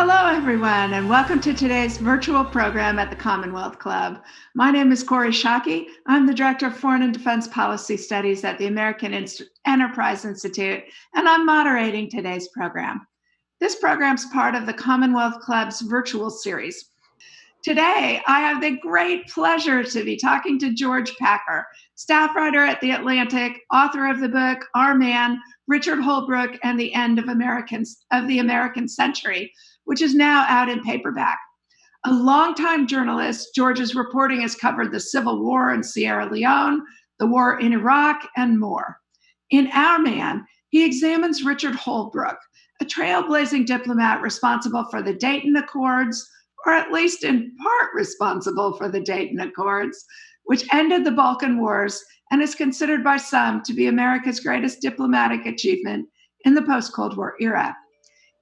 Hello, everyone, and welcome to today's virtual program at the Commonwealth Club. My name is Kori Schake. I'm the Director of Foreign and Defense Policy Studies at the American Enterprise Institute, and I'm moderating today's program. This program is part of the Commonwealth Club's virtual series. Today, I have the great pleasure to be talking to George Packer, staff writer at The Atlantic, author of the book Our Man, Richard Holbrooke and the End of the American Century, which is now out in paperback. A longtime journalist, George's reporting has covered the Civil War in Sierra Leone, the war in Iraq, and more. In Our Man, he examines Richard Holbrooke, a trailblazing diplomat responsible for the Dayton Accords, or at least in part responsible for the Dayton Accords, which ended the Balkan Wars and is considered by some to be America's greatest diplomatic achievement in the post-Cold War era.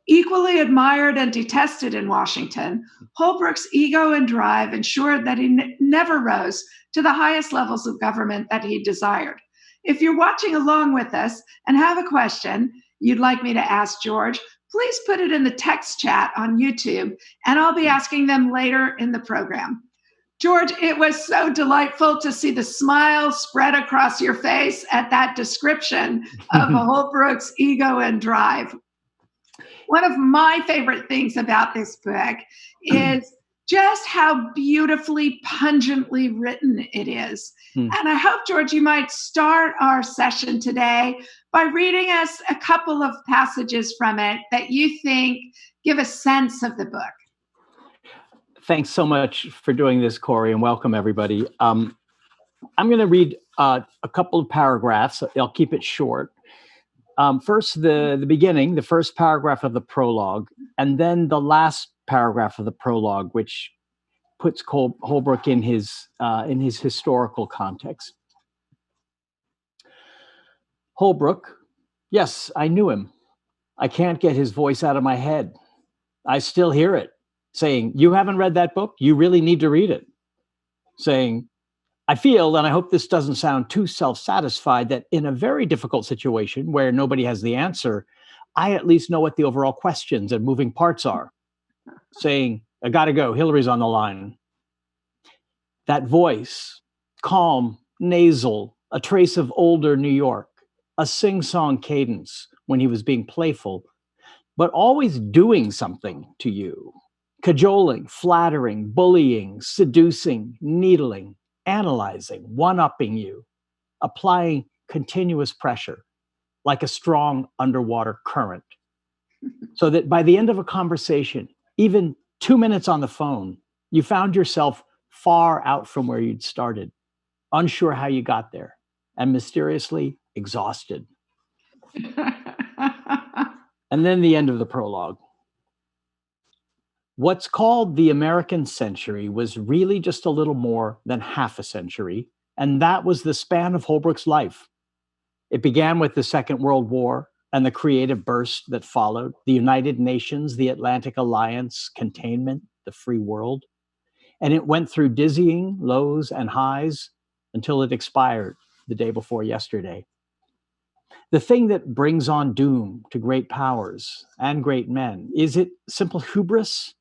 Equally admired and detested in Washington, Holbrooke's ego and drive ensured that he never rose to the highest levels of government that he desired. If you're watching along with us and have a question you'd like me to ask George, please put it in the text chat on YouTube, and I'll be asking them later in the program. George, it was so delightful to see the smile spread across your face at that description of Holbrooke's ego and drive. One of my favorite things about this book is just how beautifully, pungently written it is. And I hope, George, you might start our session today by reading us a couple of passages from it that you think give a sense of the book. Thanks so much for doing this, Kori, and welcome, everybody. I'm going to read a couple of paragraphs. I'll keep it short. First, the beginning, the first paragraph of the prologue, and then the last paragraph of the prologue, which puts Holbrooke in his historical context. Holbrooke, yes, I knew him. I can't get his voice out of my head. I still hear it saying, "You haven't read that book? You really need to read it." Saying, "I feel, and I hope this doesn't sound too self-satisfied, that in a very difficult situation where nobody has the answer, I at least know what the overall questions and moving parts are." Saying, "I gotta go, Hillary's on the line." That voice, calm, nasal, a trace of older New York, a sing-song cadence when he was being playful, but always doing something to you. Cajoling, flattering, bullying, seducing, needling, analyzing, one-upping you, applying continuous pressure like a strong underwater current. So that by the end of a conversation, even 2 minutes on the phone, you found yourself far out from where you'd started, unsure how you got there, and mysteriously exhausted. And then the end of the prologue. What's called the American century was really just a little more than half a century, and that was the span of Holbrooke's life. It began with the Second World War and the creative burst that followed, the United Nations, the Atlantic Alliance, containment, the free world. And it went through dizzying lows and highs until it expired the day before yesterday. The thing that brings on doom to great powers and great men, is it simple hubris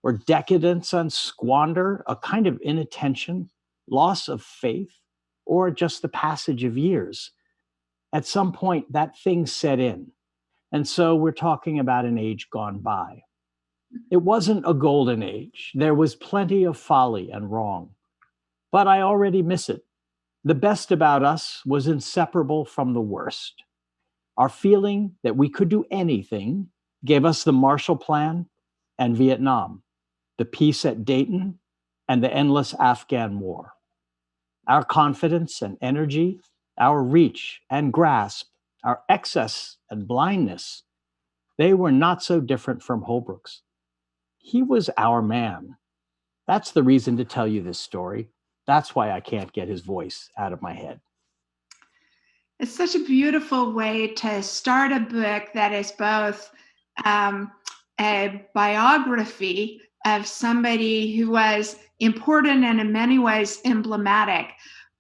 or decadence and squander, a kind of inattention, loss of faith, or just the passage of years? At some point, that thing set in. And so we're talking about an age gone by. It wasn't a golden age. There was plenty of folly and wrong. But I already miss it. The best about us was inseparable from the worst. Our feeling that we could do anything gave us the Marshall Plan and Vietnam, the peace at Dayton, and the endless Afghan war. Our confidence and energy, our reach and grasp, our excess and blindness, they were not so different from Holbrooke's. He was our man. That's the reason to tell you this story. That's why I can't get his voice out of my head. It's such a beautiful way to start a book that is both a biography of somebody who was important and in many ways emblematic.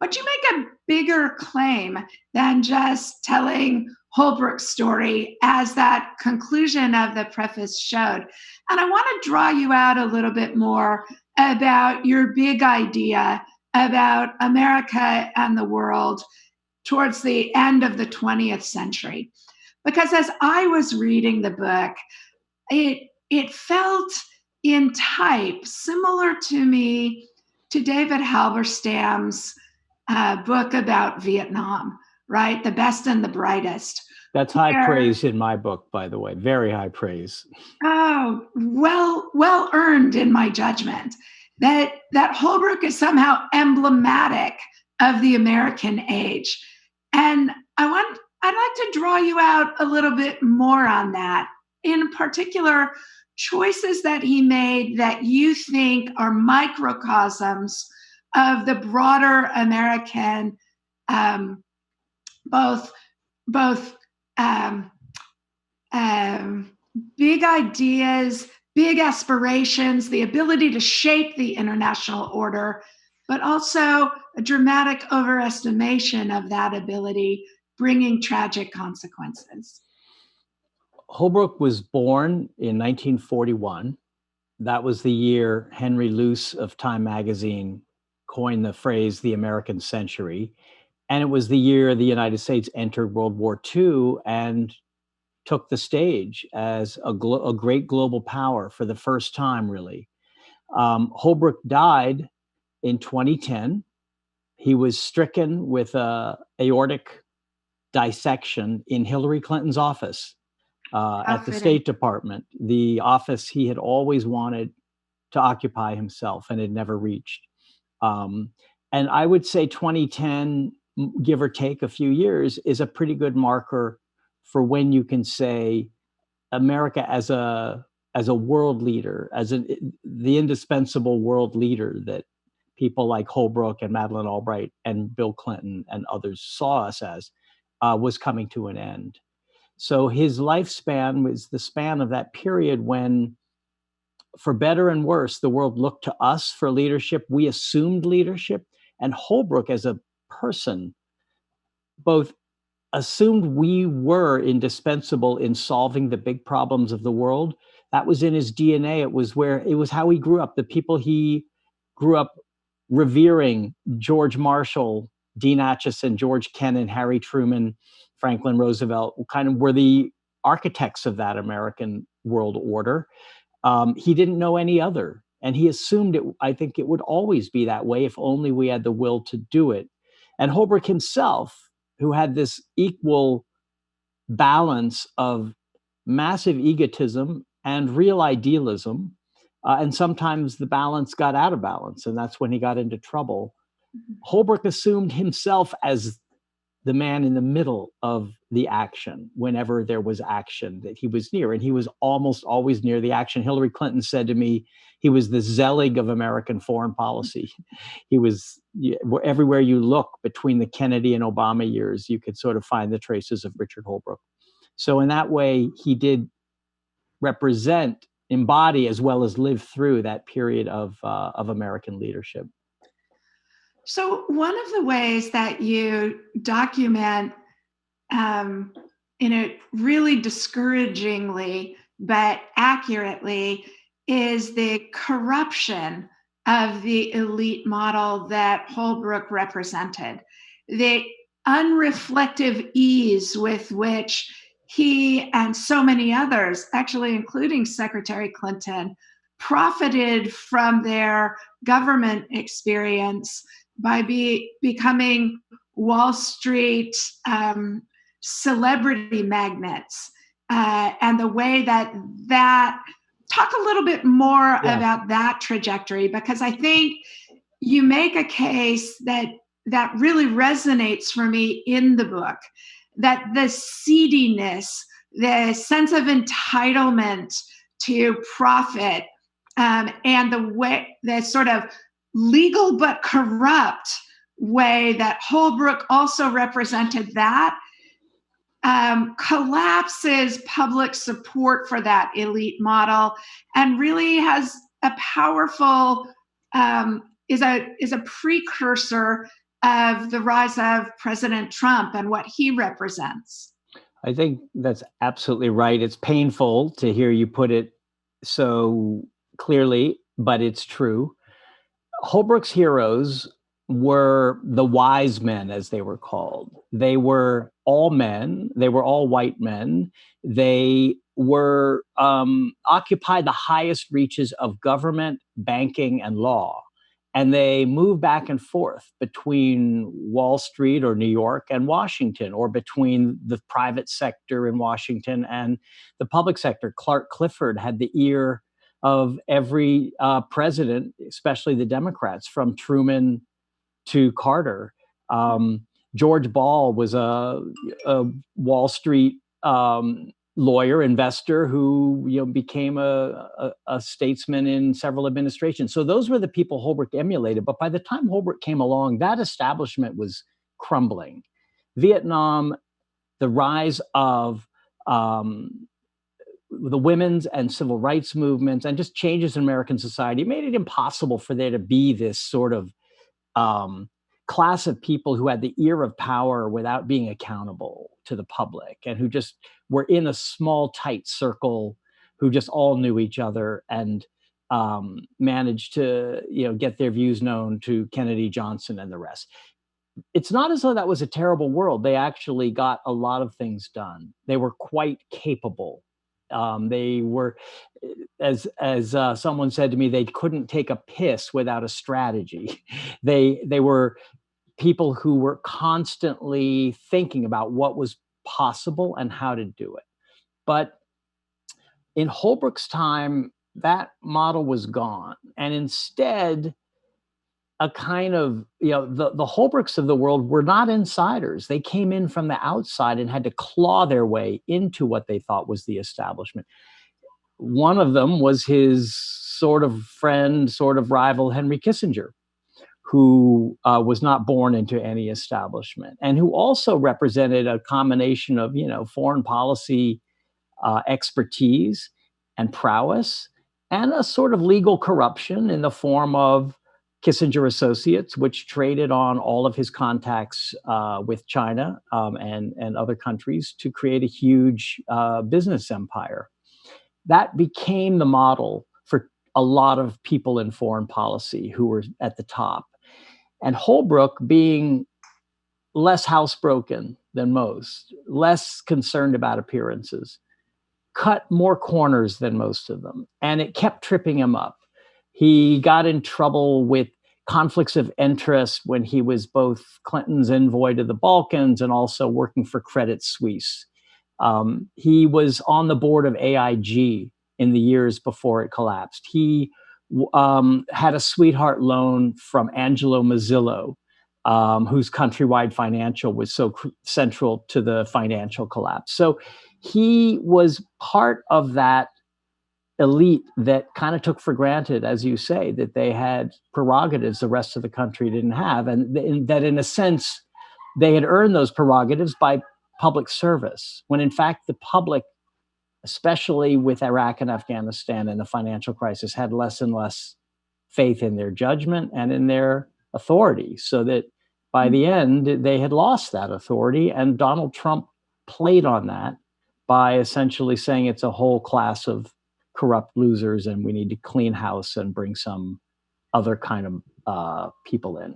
But you make a bigger claim than just telling Holbrook's story, as that conclusion of the preface showed. And I want to draw you out a little bit more about your big idea about America and the world towards the end of the 20th century. Because as I was reading the book, it felt in type similar to me to David Halberstam's book about Vietnam, right? The Best and the Brightest. That's high praise in my book, by the way. Very high praise. Oh, well earned in my judgment. That Holbrook is somehow emblematic of the American age. And I'd like to draw you out a little bit more on that. In particular, choices that he made that you think are microcosms of the broader American, both big ideas, big aspirations, the ability to shape the international order, but also a dramatic overestimation of that ability, bringing tragic consequences. Holbrook was born in 1941. That was the year Henry Luce of Time magazine coined the phrase the American century. And it was the year the United States entered World War II and took the stage as a great global power for the first time, really. Holbrook died in 2010. He was stricken with aortic dissection in Hillary Clinton's office at the State Department, the office he had always wanted to occupy himself and had never reached. And I would say 2010, give or take a few years, is a pretty good marker for when you can say America as a world leader, the indispensable world leader that people like Holbrook and Madeleine Albright and Bill Clinton and others saw us as, was coming to an end. So his lifespan was the span of that period when, for better and worse, the world looked to us for leadership. We assumed leadership, and Holbrook as a person both assumed we were indispensable in solving the big problems of the world. That was in his DNA. It was how he grew up. The people he grew up revering, George Marshall, Dean Acheson, George Kennan, Harry Truman, Franklin Roosevelt, kind of were the architects of that American world order. He didn't know any other. And he assumed I think it would always be that way if only we had the will to do it. And Holbrook himself, who had this equal balance of massive egotism and real idealism, and sometimes the balance got out of balance, and that's when he got into trouble. Holbrook assumed himself as the man in the middle of the action whenever there was action that he was near, and he was almost always near the action. Hillary Clinton said to me, he was the Zelig of American foreign policy. He was, everywhere you look between the Kennedy and Obama years, you could sort of find the traces of Richard Holbrook. So in that way, he did represent, embody, as well as live through that period of American leadership. So one of the ways that you document in a really discouragingly but accurately is the corruption of the elite model that Holbrook represented, the unreflective ease with which he and so many others, actually including Secretary Clinton, profited from their government experience by becoming Wall Street celebrity magnets, and the way that talk a little bit more about that trajectory, because I think you make a case that really resonates for me in the book, that the seediness, the sense of entitlement to profit, and the sort of legal but corrupt way that Holbrook also represented that, collapses public support for that elite model and really has a powerful, is a precursor of the rise of President Trump and what he represents. I think that's absolutely right. It's painful to hear you put it so clearly, but it's true. Holbrook's heroes were the wise men, as they were called. They were all men. They were all white men. They were occupied the highest reaches of government, banking, and law. And they moved back and forth between Wall Street or New York and Washington, or between the private sector in Washington and the public sector. Clark Clifford had the ear of every president, especially the Democrats, from Truman to Carter. George Ball was a Wall Street lawyer, investor who became a statesman in several administrations. So those were the people Holbrook emulated. But by the time Holbrook came along, that establishment was crumbling. Vietnam, the rise of the women's and civil rights movements, and just changes in American society made it impossible for there to be this sort of class of people who had the ear of power without being accountable to the public, and who just were in a small, tight circle, who just all knew each other and managed to get their views known to Kennedy, Johnson, and the rest. It's not as though that was a terrible world. They actually got a lot of things done. They were quite capable. They were, as someone said to me, they couldn't take a piss without a strategy. They were people who were constantly thinking about what was possible and how to do it. But in Holbrook's time, that model was gone, and instead, a kind of, the Holbrooks of the world were not insiders. They came in from the outside and had to claw their way into what they thought was the establishment. One of them was his sort of friend, sort of rival, Henry Kissinger, who was not born into any establishment, and who also represented a combination of, foreign policy expertise and prowess, and a sort of legal corruption in the form of Kissinger Associates, which traded on all of his contacts with China and other countries to create a huge business empire. That became the model for a lot of people in foreign policy who were at the top. And Holbrook, being less housebroken than most, less concerned about appearances, cut more corners than most of them. And it kept tripping him up. He got in trouble with conflicts of interest when he was both Clinton's envoy to the Balkans and also working for Credit Suisse. He was on the board of AIG in the years before it collapsed. He had a sweetheart loan from Angelo Mazzillo, whose Countrywide Financial was so central to the financial collapse. So he was part of that elite that kind of took for granted, as you say, that they had prerogatives the rest of the country didn't have, and that in a sense they had earned those prerogatives by public service, when in fact the public, especially with Iraq and Afghanistan and the financial crisis, had less and less faith in their judgment and in their authority, so that by the end they had lost that authority. And Donald Trump played on that by essentially saying it's a whole class of corrupt losers and we need to clean house and bring some other kind of people in.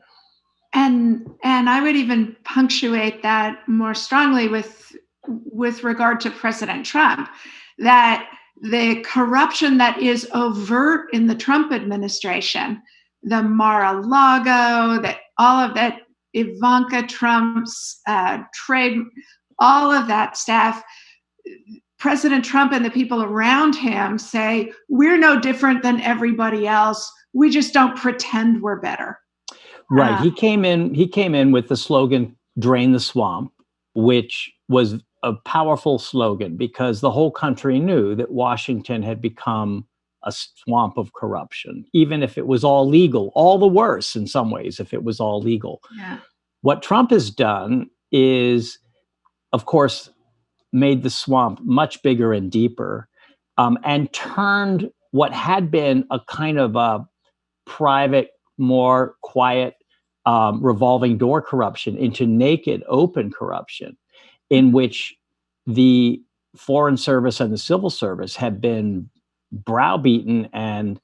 And I would even punctuate that more strongly with regard to President Trump, that the corruption that is overt in the Trump administration, the Mar-a-Lago, that all of that, Ivanka Trump's trade, all of that stuff, President Trump and the people around him say, we're no different than everybody else. We just don't pretend we're better. Right. He came in with the slogan, "Drain the swamp," which was a powerful slogan because the whole country knew that Washington had become a swamp of corruption, even if it was all legal, all the worse in some ways if it was all legal. Yeah. What Trump has done is, of course, made the swamp much bigger and deeper, and turned what had been a kind of a private, more quiet, revolving door corruption into naked, open corruption, in which the Foreign Service and the Civil Service have been browbeaten and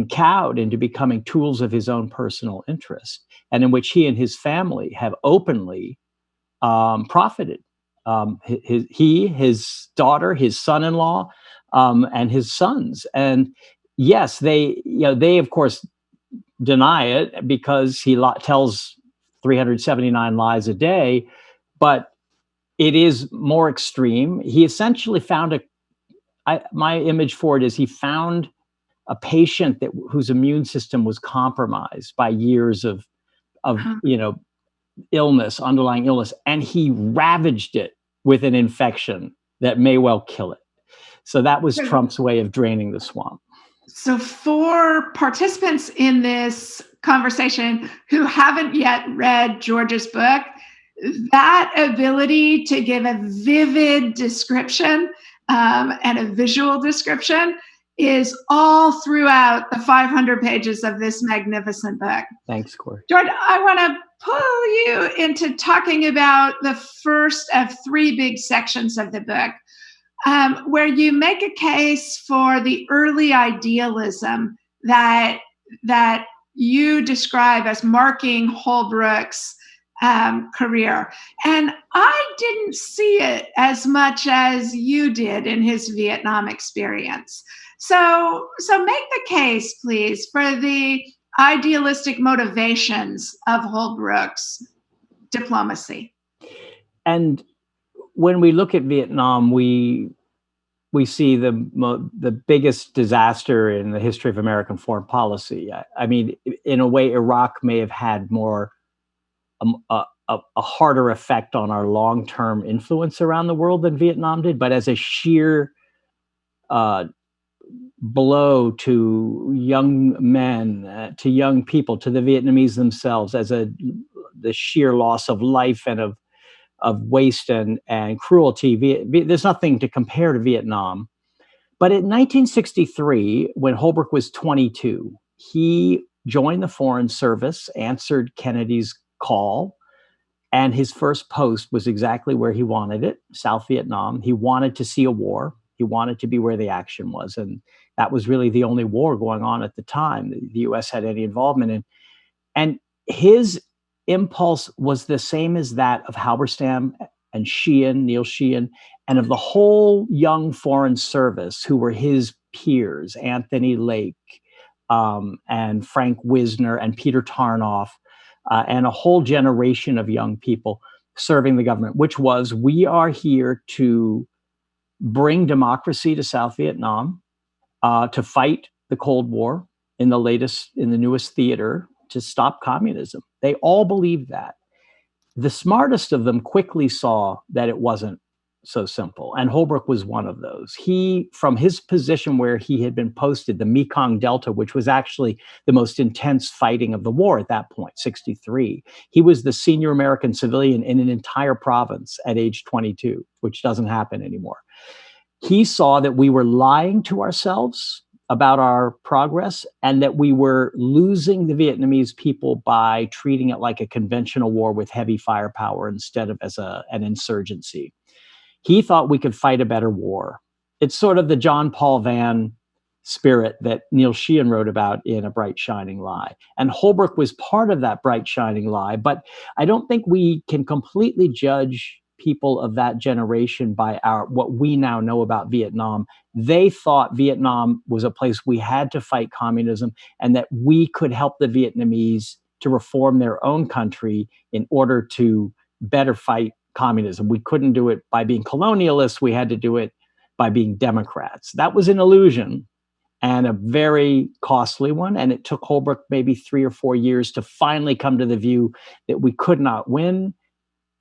cowed into becoming tools of his own personal interest, and in which he and his family have openly profited. His daughter, his son-in-law, and his sons. And yes, they of course deny it because he tells 379 lies a day, but it is more extreme. He essentially found my image for it is he found a patient whose immune system was compromised by years of illness, underlying illness, and he ravaged it with an infection that may well kill it. So that was Trump's way of draining the swamp. So for participants in this conversation who haven't yet read George's book, that ability to give a vivid description and a visual description is all throughout the 500 pages of this magnificent book. Thanks, Corey. George, I want to pull you into talking about the first of three big sections of the book, where you make a case for the early idealism that you describe as marking Holbrook's career. And I didn't see it as much as you did in his Vietnam experience. So make the case, please, for the idealistic motivations of Holbrook's diplomacy. And when we look at Vietnam, we see the biggest disaster in the history of American foreign policy. I mean, in a way, Iraq may have had more a harder effect on our long-term influence around the world than Vietnam did, but as a sheer blow to young men, to young people, to the Vietnamese themselves, as the sheer loss of life and of waste and cruelty. There's nothing to compare to Vietnam. But in 1963, when Holbrooke was 22, he joined the Foreign Service, answered Kennedy's call, and his first post was exactly where he wanted it, South Vietnam. He wanted to see a war. He wanted to be where the action was. And that was really the only war going on at the time the U.S. had any involvement in. And his impulse was the same as that of Halberstam and Sheehan, Neil Sheehan, and of the whole young Foreign Service who were his peers, Anthony Lake and Frank Wisner and Peter Tarnoff, and a whole generation of young people serving the government, which was, we are here to bring democracy to South Vietnam, to fight the Cold War in the newest theater, to stop communism. They all believed that. The smartest of them quickly saw that it wasn't so simple. And Holbrooke was one of those. He, from his position where he had been posted, the Mekong Delta, which was actually the most intense fighting of the war at that point, 63, he was the senior American civilian in an entire province at age 22, which doesn't happen anymore. He saw that we were lying to ourselves about our progress and that we were losing the Vietnamese people by treating it like a conventional war with heavy firepower instead of as an insurgency. He thought we could fight a better war. It's sort of the John Paul Van spirit that Neil Sheehan wrote about in A Bright Shining Lie. And Holbrooke was part of that bright shining lie, but I don't think we can completely judge people of that generation by what we now know about Vietnam. They thought Vietnam was a place we had to fight communism and that we could help the Vietnamese to reform their own country in order to better fight communism. We couldn't do it by being colonialists. We had to do it by being Democrats. That was an illusion and a very costly one. And it took Holbrooke maybe 3 or 4 years to finally come to the view that we could not win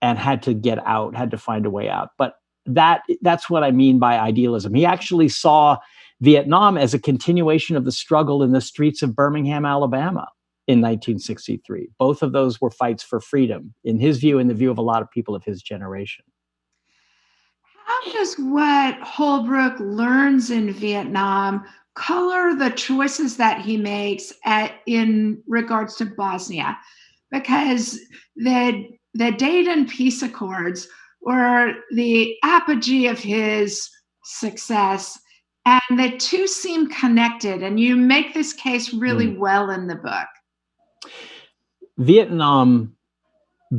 and had to get out, had to find a way out. But that's what I mean by idealism. He actually saw Vietnam as a continuation of the struggle in the streets of Birmingham, Alabama in 1963. Both of those were fights for freedom, in his view, in the view of a lot of people of his generation. How does what Holbrooke learns in Vietnam color the choices that he makes in regards to Bosnia? Because the Dayton Peace Accords were the apogee of his success, and the two seem connected. And you make this case really well in the book. Vietnam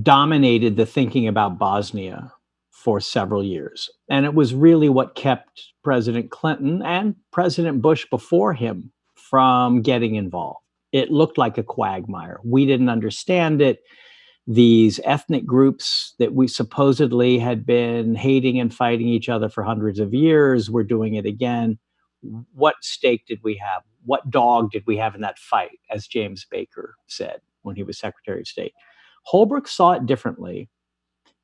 dominated the thinking about Bosnia for several years. And it was really what kept President Clinton and President Bush before him from getting involved. It looked like a quagmire. We didn't understand it. These ethnic groups that we supposedly had been hating and fighting each other for hundreds of years were doing it again. What stake did we have? What dog did we have in that fight, as James Baker said when he was Secretary of State? Holbrooke saw it differently.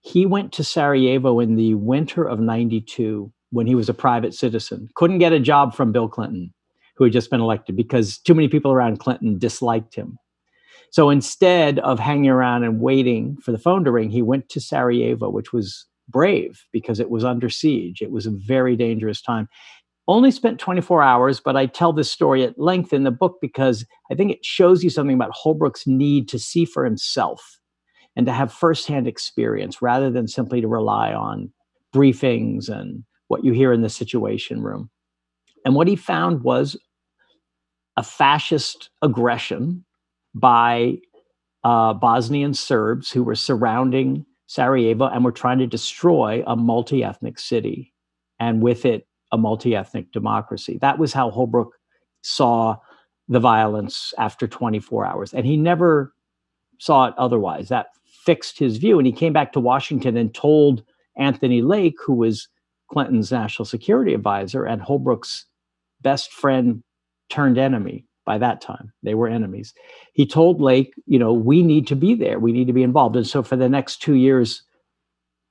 He went to Sarajevo in the winter of '92 when he was a private citizen, couldn't get a job from Bill Clinton, who had just been elected, because too many people around Clinton disliked him. So instead of hanging around and waiting for the phone to ring, he went to Sarajevo, which was brave because it was under siege. It was a very dangerous time. Only spent 24 hours, but I tell this story at length in the book because I think it shows you something about Holbrooke's need to see for himself and to have firsthand experience rather than simply to rely on briefings and what you hear in the Situation Room. And what he found was a fascist aggression by Bosnian Serbs who were surrounding Sarajevo and were trying to destroy a multi-ethnic city, and with it, a multi-ethnic democracy. That was how Holbrooke saw the violence after 24 hours. And he never saw it otherwise. That fixed his view. And he came back to Washington and told Anthony Lake, who was Clinton's national security advisor and Holbrooke's best friend turned enemy by that time. They were enemies. He told Lake, we need to be there. We need to be involved. And so for the next 2 years,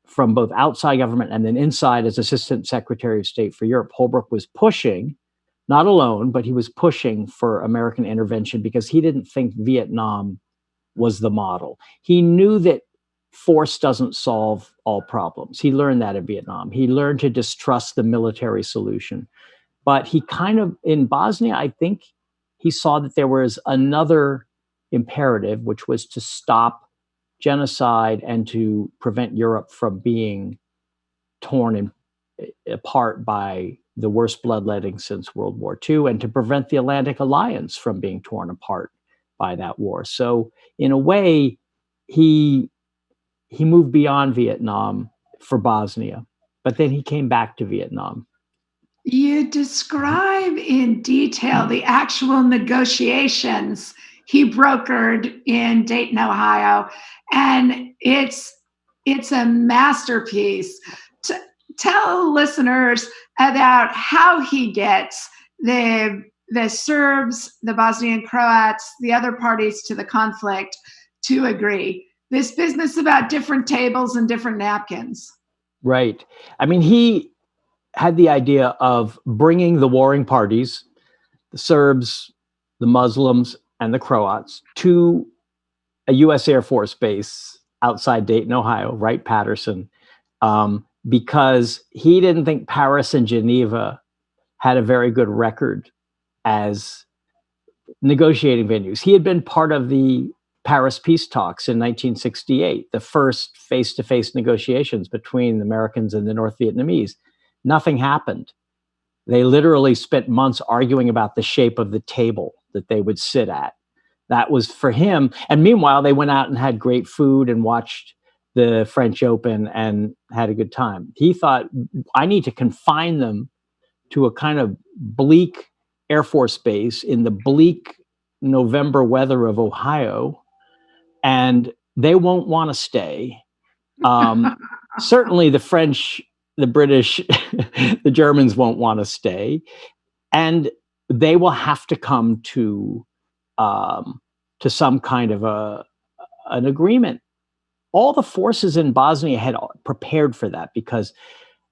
from both outside government and then inside as Assistant Secretary of State for Europe, Holbrooke was pushing, not alone, but he was pushing for American intervention because he didn't think Vietnam was the model. He knew that force doesn't solve all problems. He learned that in Vietnam. He learned to distrust the military solution. But he in Bosnia, I think he saw that there was another imperative, which was to stop genocide and to prevent Europe from being torn apart by the worst bloodletting since World War II, and to prevent the Atlantic Alliance from being torn apart by that war. So in a way, he moved beyond Vietnam for Bosnia, but then he came back to Vietnam. You describe in detail the actual negotiations he brokered in Dayton, Ohio, and it's a masterpiece. Tell listeners about how he gets the Serbs, the Bosnian Croats, the other parties to the conflict to agree. This business about different tables and different napkins. Right. I mean, he had the idea of bringing the warring parties, the Serbs, the Muslims, and the Croats, to a U.S. Air Force base outside Dayton, Ohio, Wright-Patterson, because he didn't think Paris and Geneva had a very good record as negotiating venues. He had been part of the Paris peace talks in 1968, the first face-to-face negotiations between the Americans and the North Vietnamese. Nothing happened. They literally spent months arguing about the shape of the table that they would sit at. That was for him. And meanwhile, they went out and had great food and watched the French Open and had a good time. He thought, I need to confine them to a kind of bleak Air Force base in the bleak November weather of Ohio, and they won't want to stay. Certainly the French, the British, the Germans won't want to stay, and they will have to come to some kind of an agreement. All the forces in Bosnia had prepared for that because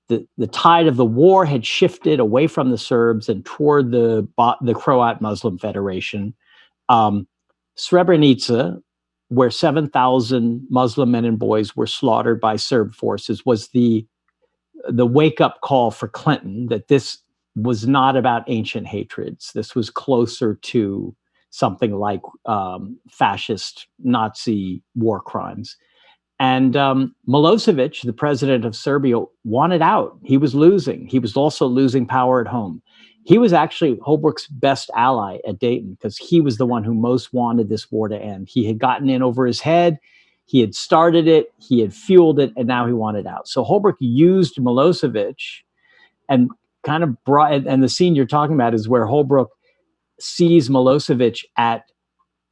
the tide of the war had shifted away from the Serbs and toward the Croat Muslim Federation. Srebrenica, where 7,000 Muslim men and boys were slaughtered by Serb forces, was the wake-up call for Clinton that this was not about ancient hatreds. This was closer to something like fascist Nazi war crimes. And Milosevic, the president of Serbia, wanted out. He was losing. He was also losing power at home. He was actually Holbrooke's best ally at Dayton because he was the one who most wanted this war to end. He had gotten in over his head. He had started it. He had fueled it, and now he wanted out. So Holbrooke used Milosevic and kind of brought, and the scene you're talking about is where Holbrooke sees Milosevic at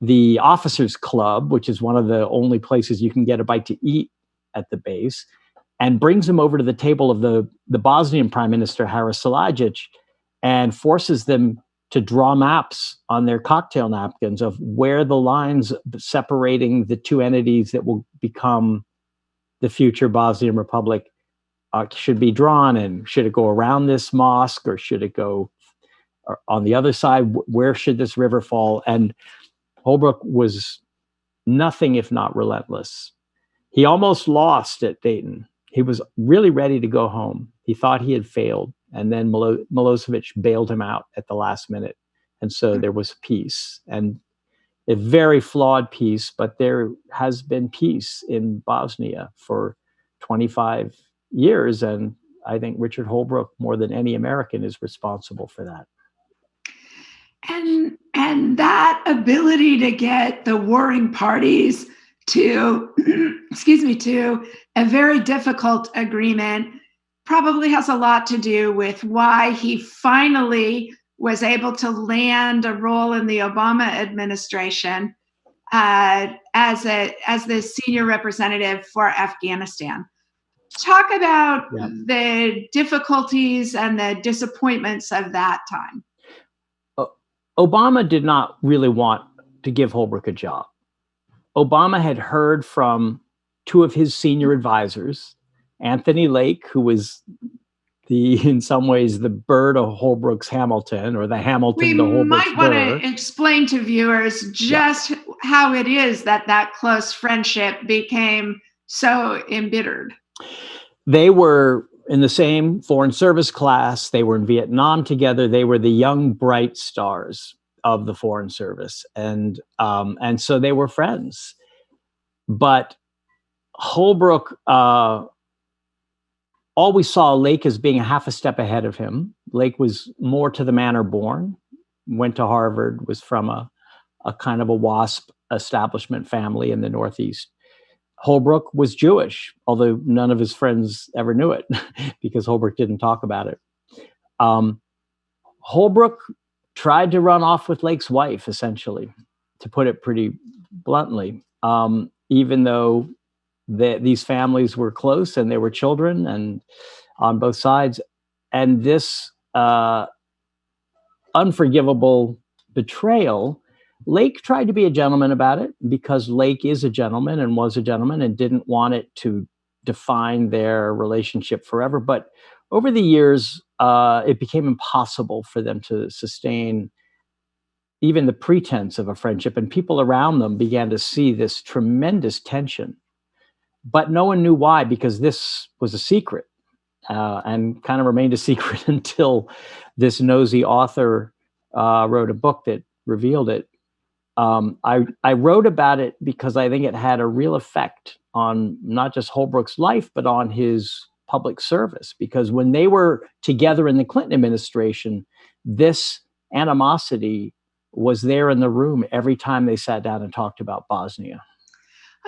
the officers club, which is one of the only places you can get a bite to eat at the base, and brings him over to the table of the Bosnian prime minister, Haris Salajic, and forces them to draw maps on their cocktail napkins of where the lines separating the two entities that will become the future Bosnian Republic should be drawn. And should it go around this mosque, or should it go on the other side? Where should this river fall? And Holbrooke was nothing if not relentless. He almost lost at Dayton. He was really ready to go home. He thought he had failed. And then Milosevic bailed him out at the last minute. And so there was peace, and a very flawed peace, but there has been peace in Bosnia for 25 years. And I think Richard Holbrooke, more than any American, is responsible for that. And that ability to get the warring parties to, to a very difficult agreement probably has a lot to do with why he finally was able to land a role in the Obama administration as the senior representative for Afghanistan. Talk about the difficulties and the disappointments of that time. Obama did not really want to give Holbrooke a job. Obama had heard from two of his senior advisors, Anthony Lake, who was in some ways the Burr to Holbrooke's Hamilton, or the Hamilton to Holbrooke's Burr. We might want to explain to viewers just how it is that close friendship became so embittered. They were in the same foreign service class. They were in Vietnam together. They were the young, bright stars of the foreign service. And so they were friends. But Holbrooke always saw Lake as being a half a step ahead of him. Lake was more to the manner born, went to Harvard, was from a kind of a WASP establishment family in the Northeast. Holbrooke was Jewish, although none of his friends ever knew it because Holbrooke didn't talk about it. Holbrooke tried to run off with Lake's wife, essentially, to put it pretty bluntly, even though these families were close and there were children and on both sides. And this unforgivable betrayal, Lake tried to be a gentleman about it because Lake is a gentleman and was a gentleman and didn't want it to define their relationship forever. But over the years, it became impossible for them to sustain even the pretense of a friendship. And people around them began to see this tremendous tension. But no one knew why, because this was a secret and kind of remained a secret until this nosy author wrote a book that revealed it. I wrote about it because I think it had a real effect on not just Holbrooke's life, but on his public service. Because when they were together in the Clinton administration, this animosity was there in the room every time they sat down and talked about Bosnia.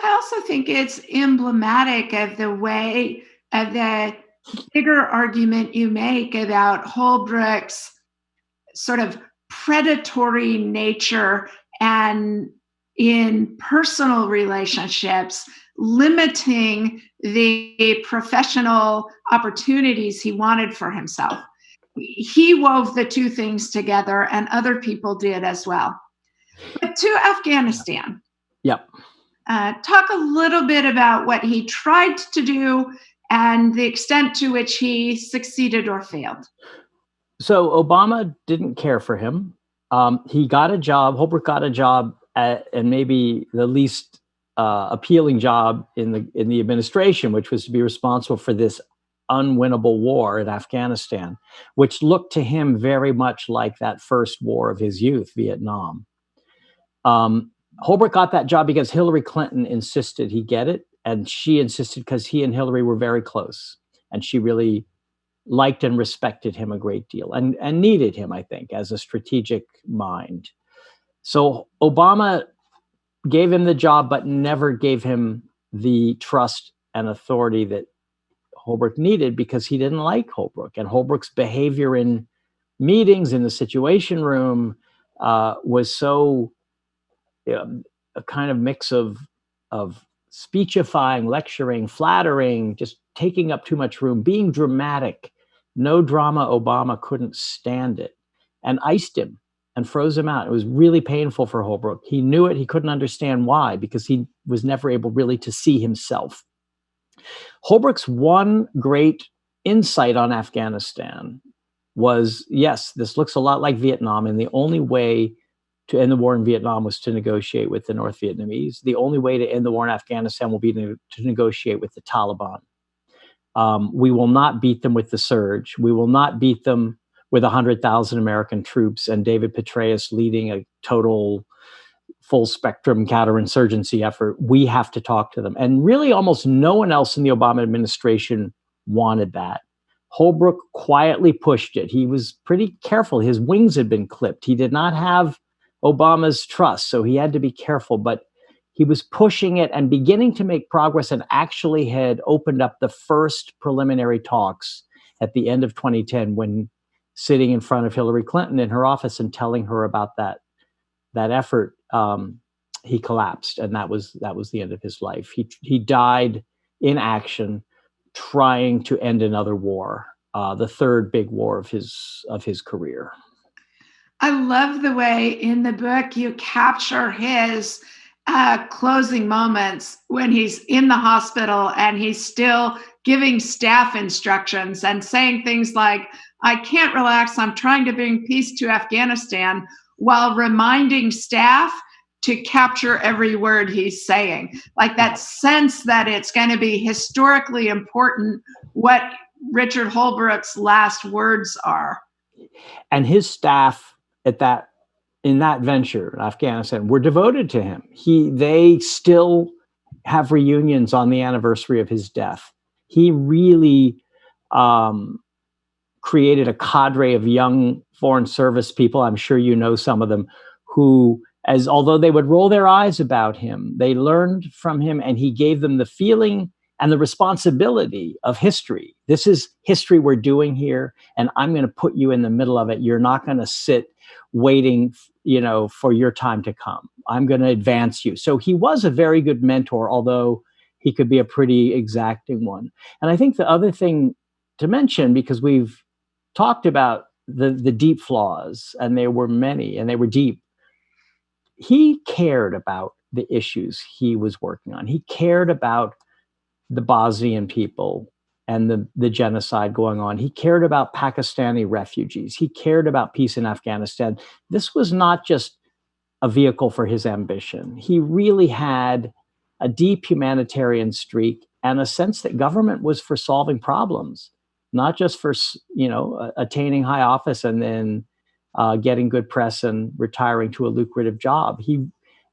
I also think it's emblematic of the way of the bigger argument you make about Holbrooke's sort of predatory nature and in personal relationships, limiting the professional opportunities he wanted for himself. He wove the two things together, and other people did as well. But to Afghanistan. Yep. Talk a little bit about what he tried to do and the extent to which he succeeded or failed. So Obama didn't care for him. He got a job. Holbrooke got a job and maybe the least appealing job in the administration, which was to be responsible for this unwinnable war in Afghanistan, which looked to him very much like that first war of his youth, Vietnam. Holbrooke got that job because Hillary Clinton insisted he get it. And she insisted because he and Hillary were very close, and she really liked and respected him a great deal, and needed him, I think, as a strategic mind. So Obama gave him the job, but never gave him the trust and authority that Holbrooke needed, because he didn't like Holbrooke. And Holbrooke's behavior in meetings, in the Situation Room, was so a kind of mix of speechifying, lecturing, flattering, just taking up too much room, being dramatic. No drama. Obama couldn't stand it and iced him and froze him out. It was really painful for Holbrooke. He knew it. He couldn't understand why, because he was never able really to see himself. Holbrooke's one great insight on Afghanistan was, yes, this looks a lot like Vietnam, and the only way to end the war in Vietnam was to negotiate with the North Vietnamese. The only way to end the war in Afghanistan will be to negotiate with the Taliban. We will not beat them with the surge. We will not beat them with 100,000 American troops and David Petraeus leading a total full spectrum counterinsurgency effort. We have to talk to them. And really almost no one else in the Obama administration wanted that. Holbrooke quietly pushed it. He was pretty careful. His wings had been clipped. He did not have Obama's trust, so he had to be careful, but he was pushing it and beginning to make progress, and actually had opened up the first preliminary talks at the end of 2010, when sitting in front of Hillary Clinton in her office and telling her about that effort, he collapsed, and that was the end of his life. He died in action, trying to end another war, the third big war of his career. I love the way in the book you capture his closing moments when he's in the hospital and he's still giving staff instructions and saying things like, "I can't relax, I'm trying to bring peace to Afghanistan," while reminding staff to capture every word he's saying. Like that sense that it's going to be historically important what Richard Holbrooke's last words are. And his staff in that venture in Afghanistan were devoted to him. They still have reunions on the anniversary of his death. He really created a cadre of young Foreign Service people. I'm sure you know some of them, who, although they would roll their eyes about him, they learned from him, and he gave them the feeling and the responsibility of history. This is history we're doing here, and I'm going to put you in the middle of it. You're not going to sit waiting, for your time to come. I'm going to advance you. So he was a very good mentor, although he could be a pretty exacting one. And I think the other thing to mention, because we've talked about the deep flaws, and there were many, and they were deep, he cared about the issues he was working on. He cared about the Bosnian people and the genocide going on. He cared about Pakistani refugees. He cared about peace in Afghanistan. This was not just a vehicle for his ambition. He really had a deep humanitarian streak and a sense that government was for solving problems, not just for, attaining high office and then getting good press and retiring to a lucrative job.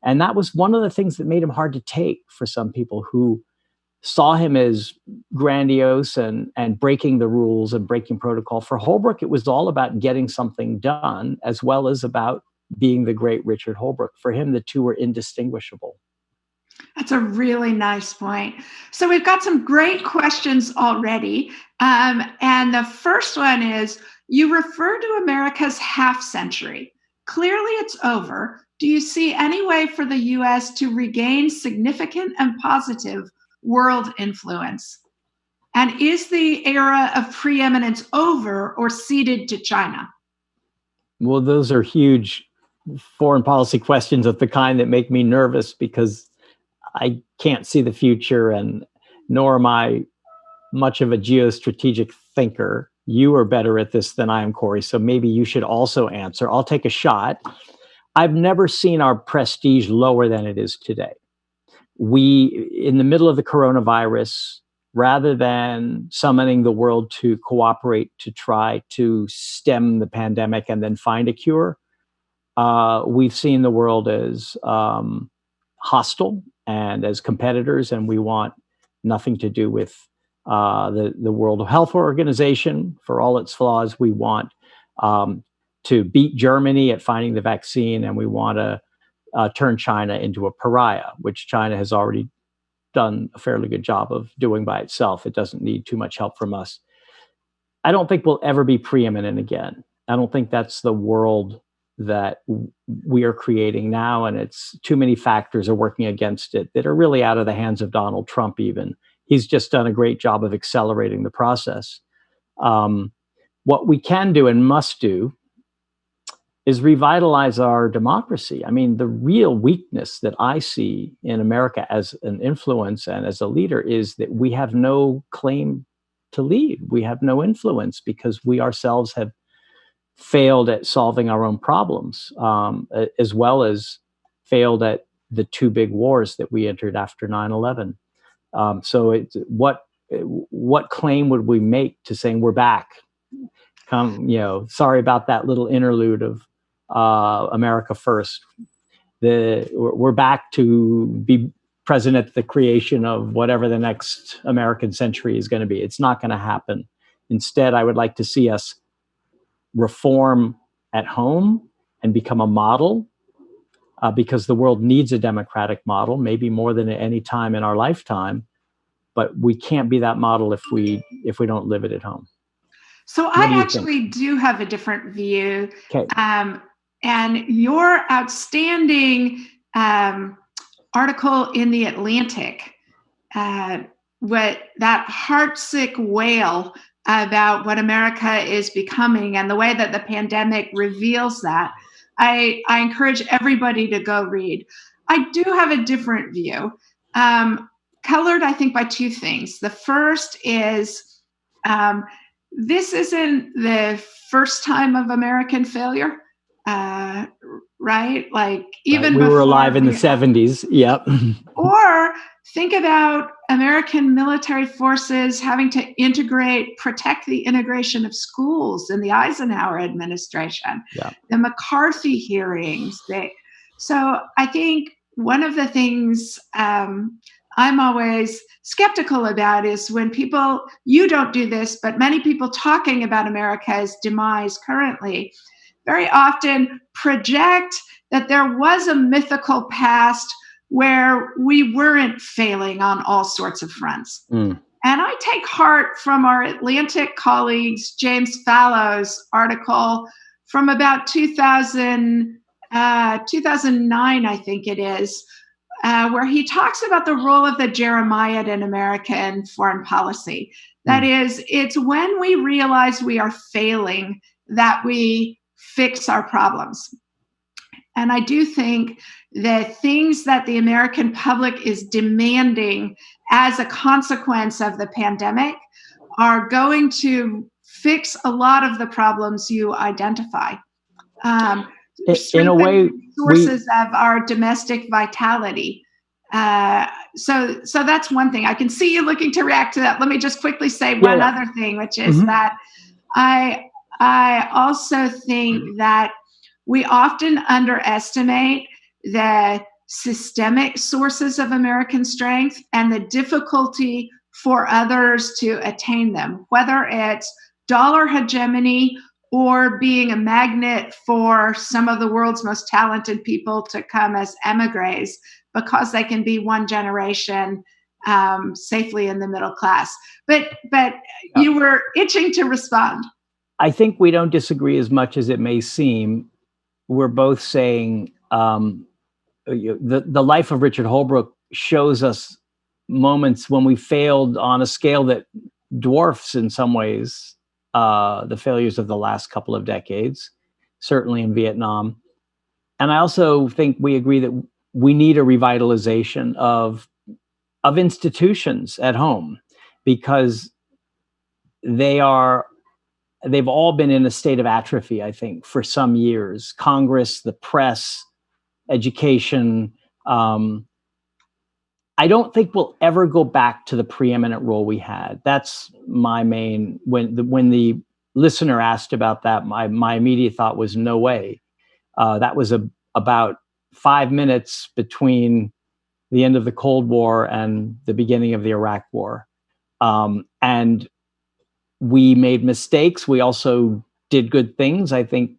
And that was one of the things that made him hard to take for some people who saw him as grandiose and breaking the rules and breaking protocol. For Holbrooke, it was all about getting something done, as well as about being the great Richard Holbrooke. For him, the two were indistinguishable. That's a really nice point. So we've got some great questions already. And the first one is, you refer to America's half century. Clearly it's over. Do you see any way for the US to regain significant and positive world influence? And is the era of preeminence over or ceded to China? Well, those are huge foreign policy questions of the kind that make me nervous, because I can't see the future, and nor am I much of a geostrategic thinker. You are better at this than I am, Corey, so maybe you should also answer. I'll take a shot. I've never seen our prestige lower than it is today. We, in the middle of the coronavirus, rather than summoning the world to cooperate to try to stem the pandemic and then find a cure, we've seen the world as hostile and as competitors, and we want nothing to do with the World Health Organization. For all its flaws, we want to beat Germany at finding the vaccine, and we want to turn China into a pariah, which China has already done a fairly good job of doing by itself. It doesn't need too much help from us. I don't think we'll ever be preeminent again. I don't think that's the world that we are creating now, and it's too many factors are working against it that are really out of the hands of Donald Trump even. He's just done a great job of accelerating the process. What we can do and must do is revitalize our democracy. I mean, the real weakness that I see in America as an influence and as a leader is that we have no claim to lead. We have no influence because we ourselves have failed at solving our own problems, as well as failed at the two big wars that we entered after 9/11. So what claim would we make to saying we're back? Sorry about that little interlude of America First. We're back to be present at the creation of whatever the next American century is going to be. It's not going to happen. Instead, I would like to see us reform at home and become a model, because the world needs a democratic model, maybe more than at any time in our lifetime. But we can't be that model if we don't live it at home. So I actually do have a different view. Okay. And your outstanding article in The Atlantic, what that heartsick wail about what America is becoming and the way that the pandemic reveals that, I encourage everybody to go read. I do have a different view, colored, I think, by two things. The first is this isn't the first time of American failure. Right? Like even we were alive in the 70s. Yep. Or think about American military forces having to protect the integration of schools in the Eisenhower administration, the McCarthy hearings. So I think one of the things I'm always skeptical about is when people, you don't do this, but many people talking about America's demise currently very often project that there was a mythical past where we weren't failing on all sorts of fronts. And I take heart from our Atlantic colleagues, James Fallows' article from about 2009, I think it is, where he talks about the role of the Jeremiad in American foreign policy. That is, it's when we realize we are failing that we fix our problems. And I do think that things that the American public is demanding as a consequence of the pandemic are going to fix a lot of the problems you identify. In a way, sources of our domestic vitality. So that's one thing. I can see you looking to react to that. Let me just quickly say one other thing, which is that I also think that we often underestimate the systemic sources of American strength and the difficulty for others to attain them, whether it's dollar hegemony or being a magnet for some of the world's most talented people to come as emigres because they can be one generation safely in the middle class. But you were itching to respond. I think we don't disagree as much as it may seem. We're both saying the life of Richard Holbrooke shows us moments when we failed on a scale that dwarfs in some ways the failures of the last couple of decades, certainly in Vietnam. And I also think we agree that we need a revitalization of institutions at home, because they've all been in a state of atrophy, I think, for some years. Congress, the press, education. I don't think we'll ever go back to the preeminent role we had. That's my main, when the listener asked about that, my immediate thought was no way. That was about 5 minutes between the end of the Cold War and the beginning of the Iraq War. And we made mistakes. We also did good things. I think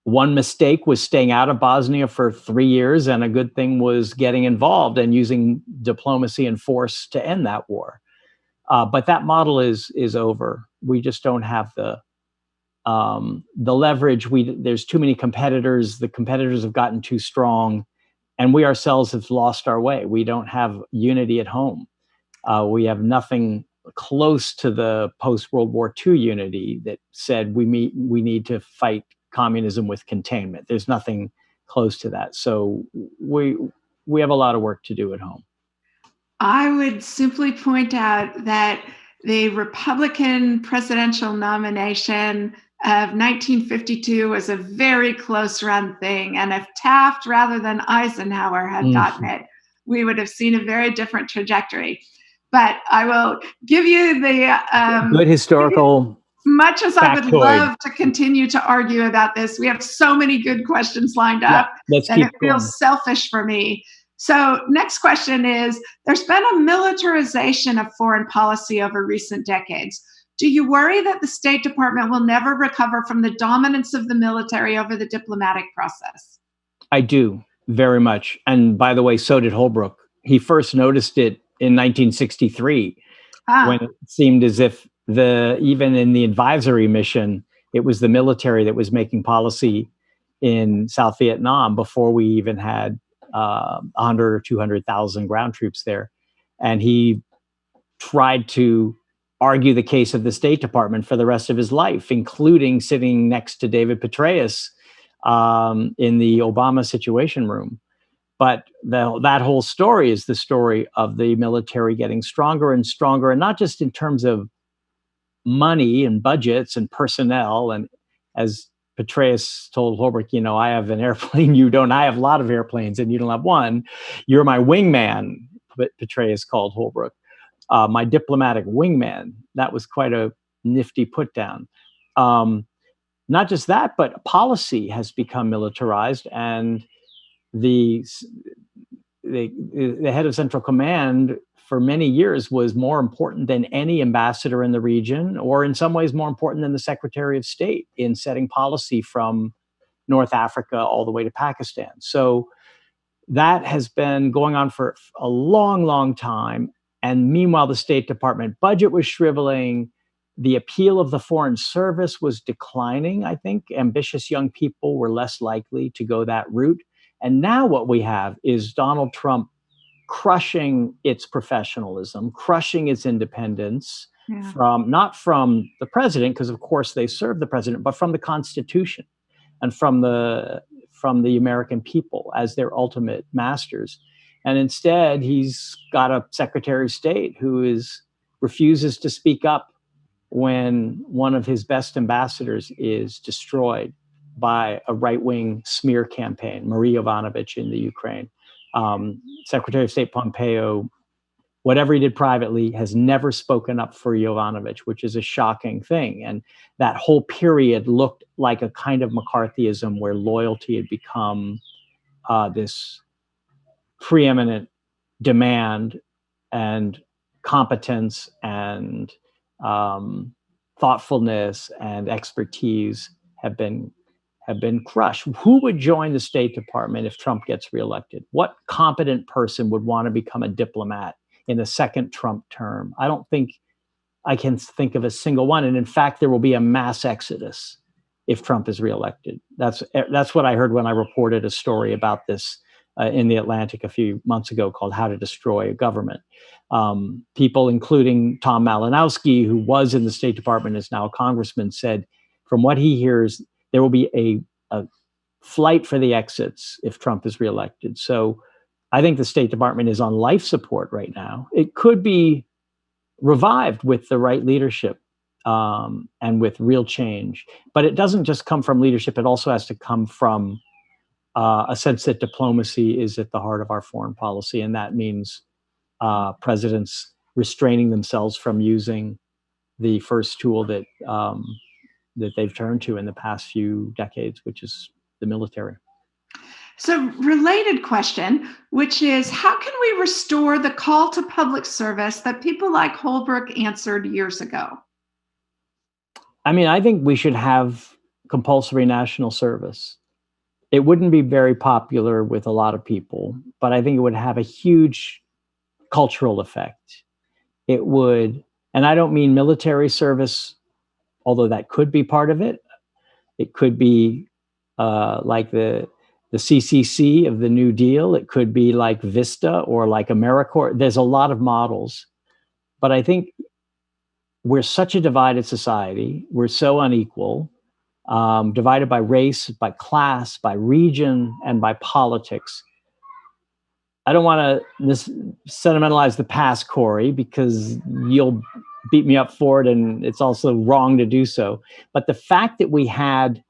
one mistake was staying out of Bosnia for 3 years, and a good thing was getting involved and using diplomacy and force to end that war. But that model is over. We just don't have the leverage. There's too many competitors. The competitors have gotten too strong, and we ourselves have lost our way. We don't have unity at home. We have nothing close to the post-World War II unity that said we need to fight communism with containment. There's nothing close to that. So we have a lot of work to do at home. I would simply point out that the Republican presidential nomination of 1952 was a very close run thing. And if Taft rather than Eisenhower had gotten it, we would have seen a very different trajectory. But I will give you the good historical. Much as I would love to continue to argue about this, we have so many good questions lined up that it feels selfish for me. So next question is, there's been a militarization of foreign policy over recent decades. Do you worry that the State Department will never recover from the dominance of the military over the diplomatic process? I do, very much. And by the way, so did Holbrooke. He first noticed it in 1963 when it seemed as if even in the advisory mission, it was the military that was making policy in South Vietnam before we even had 100 or 200,000 ground troops there. And he tried to argue the case of the State Department for the rest of his life, including sitting next to David Petraeus in the Obama Situation Room. But that whole story is the story of the military getting stronger and stronger, and not just in terms of money and budgets and personnel. And as Petraeus told Holbrooke, I have an airplane, you don't. I have a lot of airplanes and you don't have one. You're my wingman, Petraeus called Holbrooke. My diplomatic wingman. That was quite a nifty put down. Not just that, but policy has become militarized, and the head of Central Command for many years was more important than any ambassador in the region, or in some ways more important than the Secretary of State in setting policy from North Africa all the way to Pakistan. So that has been going on for a long, long time. And meanwhile, the State Department budget was shriveling. The appeal of the Foreign Service was declining, I think. Ambitious young people were less likely to go that route. And now what we have is Donald Trump crushing its professionalism, crushing its independence, not from the president, because of course they serve the president, but from the Constitution and from the American people as their ultimate masters. And instead, he's got a Secretary of State who refuses to speak up when one of his best ambassadors is destroyed by a right-wing smear campaign, Marie Yovanovitch in the Ukraine. Secretary of State Pompeo, whatever he did privately, has never spoken up for Yovanovitch, which is a shocking thing. And that whole period looked like a kind of McCarthyism where loyalty had become this preeminent demand, and competence and thoughtfulness and expertise have been crushed. Who would join the State Department if Trump gets reelected? What competent person would want to become a diplomat in a second Trump term? I don't think I can think of a single one. And in fact, there will be a mass exodus if Trump is reelected. That's what I heard when I reported a story about this in the Atlantic a few months ago called How to Destroy a Government. People, including Tom Malinowski, who was in the State Department, is now a congressman, said from what he hears, there will be a flight for the exits if Trump is reelected. So I think the State Department is on life support right now. It could be revived with the right leadership and with real change. But it doesn't just come from leadership. It also has to come from a sense that diplomacy is at the heart of our foreign policy. And that means presidents restraining themselves from using the first tool that they've turned to in the past few decades, which is the military. So, related question, which is how can we restore the call to public service that people like Holbrook answered years ago? I mean, I think we should have compulsory national service. It wouldn't be very popular with a lot of people, but I think it would have a huge cultural effect. It would, and I don't mean military service, although that could be part of it. It could be like the CCC of the New Deal. It could be like Vista or like AmeriCorps. There's a lot of models, but I think we're such a divided society. We're so unequal, divided by race, by class, by region, and by politics. I don't want to sentimentalize the past, Corey, because you'll beat me up for it, and it's also wrong to do so. But the fact that we had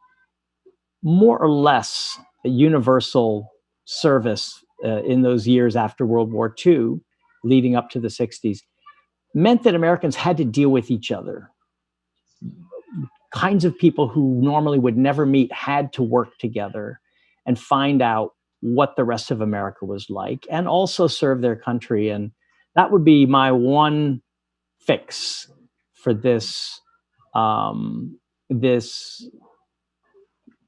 more or less a universal service in those years after World War II, leading up to the 60s, meant that Americans had to deal with each other. Kinds of people who normally would never meet had to work together and find out what the rest of America was like, and also serve their country. And that would be my one fix for this this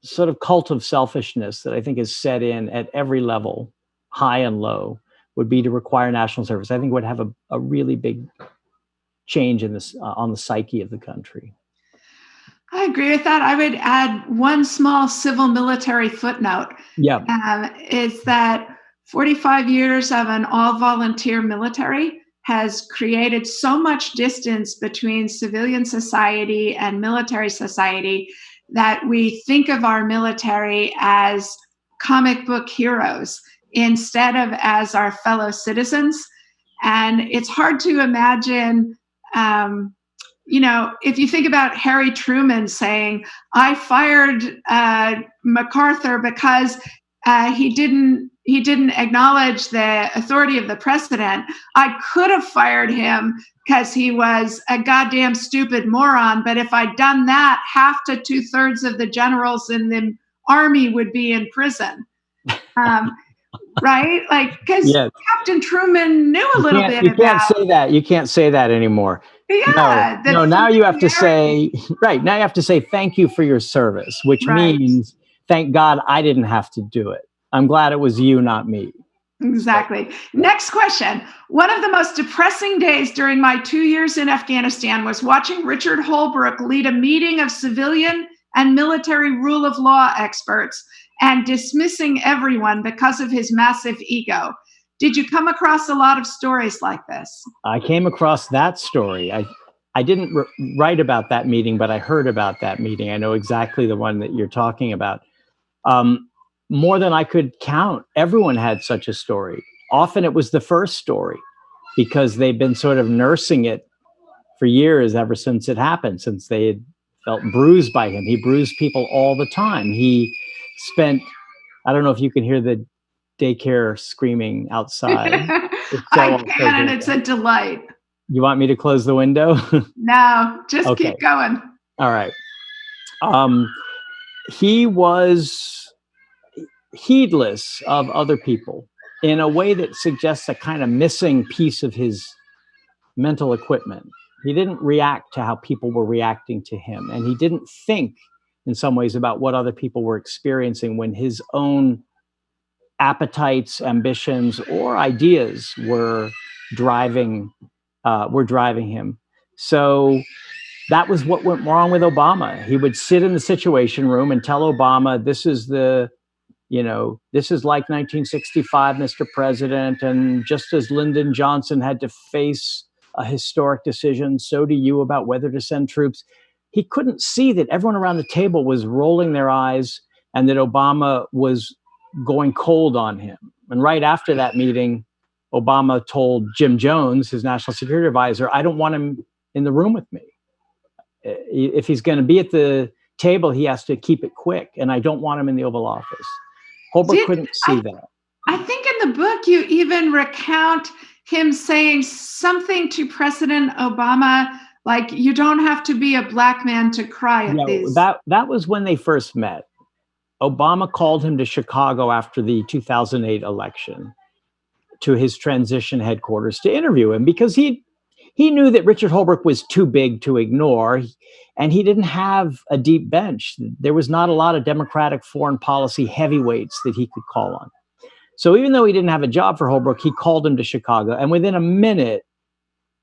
sort of cult of selfishness that I think is set in at every level, high and low, would be to require national service. I think it would have a really big change in this on the psyche of the country. I agree with that. I would add one small civil military footnote. Yeah. Is that 45 years of an all volunteer military has created so much distance between civilian society and military society that we think of our military as comic book heroes instead of as our fellow citizens. And it's hard to imagine, if you think about Harry Truman saying, I fired MacArthur because he didn't acknowledge the authority of the president. I could have fired him because he was a goddamn stupid moron. But if I'd done that, half to 2/3 of the generals in the army would be in prison. Right? Like, because yes. Captain Truman knew a little bit about... You can't say that. You can't say that anymore. Yeah. No, now you have to say, right, now you have to say thank you for your service, which means thank God I didn't have to do it. I'm glad it was you, not me. Exactly. Next question. One of the most depressing days during my 2 years in Afghanistan was watching Richard Holbrooke lead a meeting of civilian and military rule of law experts and dismissing everyone because of his massive ego. Did you come across a lot of stories like this? I came across that story. I didn't write about that meeting, but I heard about that meeting. I know exactly the one that you're talking about. More than I could count, everyone had such a story. Often it was the first story because they've been sort of nursing it for years, ever since it happened, since they had felt bruised by him. He bruised people all the time. He spent, I don't know if you can hear the daycare screaming outside. I can, and it's a delight. You want me to close the window? No, just keep going. All right. He was heedless of other people in a way that suggests a kind of missing piece of his mental equipment. He didn't react to how people were reacting to him, and he didn't think in some ways about what other people were experiencing when his own appetites, ambitions, or ideas were driving him. So that was what went wrong with Obama. He would sit in the Situation Room and tell Obama, this is like 1965, Mr. President, and just as Lyndon Johnson had to face a historic decision, so do you about whether to send troops. He couldn't see that everyone around the table was rolling their eyes and that Obama was going cold on him. And right after that meeting, Obama told Jim Jones, his national security advisor, I don't want him in the room with me. If he's going to be at the table, he has to keep it quick, and I don't want him in the Oval Office. Holbrooke couldn't see that. I think in the book you even recount him saying something to President Obama, like, you don't have to be a black man to cry at these. That was when they first met. Obama called him to Chicago after the 2008 election to his transition headquarters to interview him because he knew that Richard Holbrooke was too big to ignore, and he didn't have a deep bench. There was not a lot of Democratic foreign policy heavyweights that he could call on. So even though he didn't have a job for Holbrooke, he called him to Chicago. And within a minute,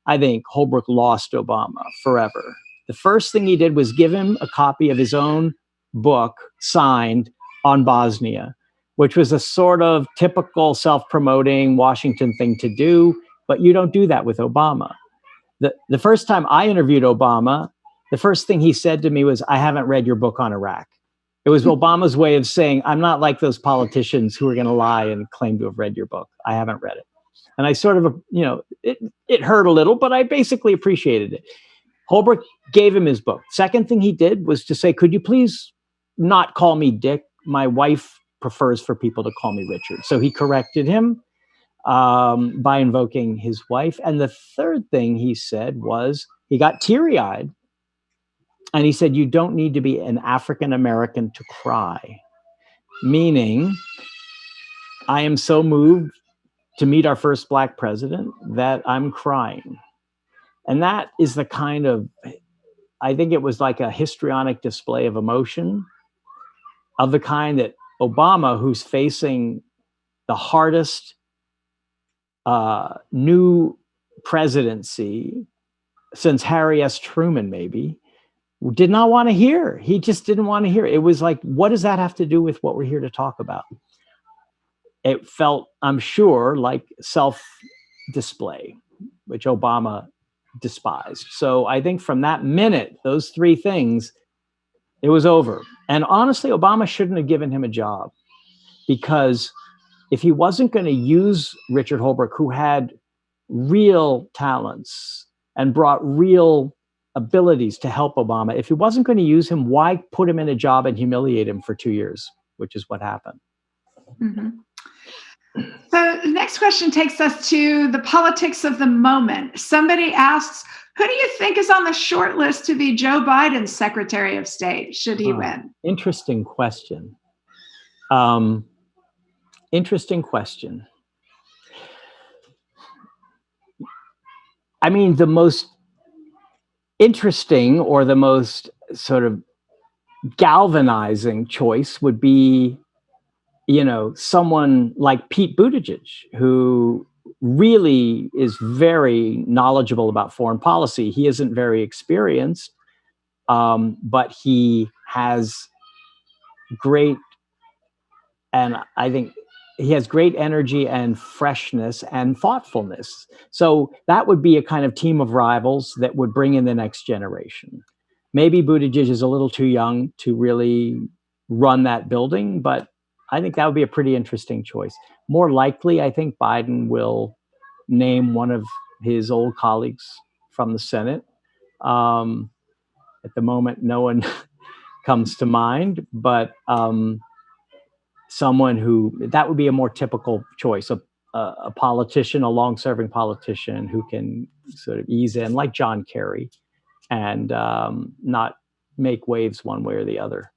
I think Holbrooke lost Obama forever. The first thing he did was give him a copy of his own book signed on Bosnia, which was a sort of typical self-promoting Washington thing to do, but you don't do that with Obama. The first time I interviewed Obama, the first thing he said to me was, "I haven't read your book on Iraq." It was Obama's way of saying, "I'm not like those politicians who are going to lie and claim to have read your book. I haven't read it." And I sort of, it hurt a little, but I basically appreciated it. Holbrooke gave him his book. Second thing he did was to say, "Could you please not call me Dick? My wife prefers for people to call me Richard." So he corrected him by invoking his wife. And the third thing he said was, he got teary-eyed, and he said, "You don't need to be an African American to cry," meaning, I am so moved to meet our first Black president that I'm crying. And that is the kind of, I think it was like a histrionic display of emotion of the kind that Obama, who's facing the hardest new presidency since Harry S. Truman, maybe, did not want to hear. He just didn't want to hear. It was like, what does that have to do with what we're here to talk about? It felt, I'm sure, like self-display, which Obama despised. So I think from that minute, those three things, it was over. And honestly, Obama shouldn't have given him a job, because if he wasn't going to use Richard Holbrooke, who had real talents and brought real abilities to help Obama, if he wasn't going to use him, why put him in a job and humiliate him for 2 years, which is what happened. Mm-hmm. So the next question takes us to the politics of the moment. Somebody asks, who do you think is on the short list to be Joe Biden's Secretary of State, should he win? Interesting question. Interesting question. I mean, the most interesting or the most sort of galvanizing choice would be, someone like Pete Buttigieg, who really is very knowledgeable about foreign policy. He isn't very experienced, but he has great, and I think he has great energy and freshness and thoughtfulness. So that would be a kind of team of rivals that would bring in the next generation. Maybe Buttigieg is a little too young to really run that building, but I think that would be a pretty interesting choice. More likely, I think Biden will name one of his old colleagues from the Senate. At the moment, no one comes to mind, but someone who, that would be a more typical choice, a politician, a long-serving politician who can sort of ease in, like John Kerry, and not make waves one way or the other.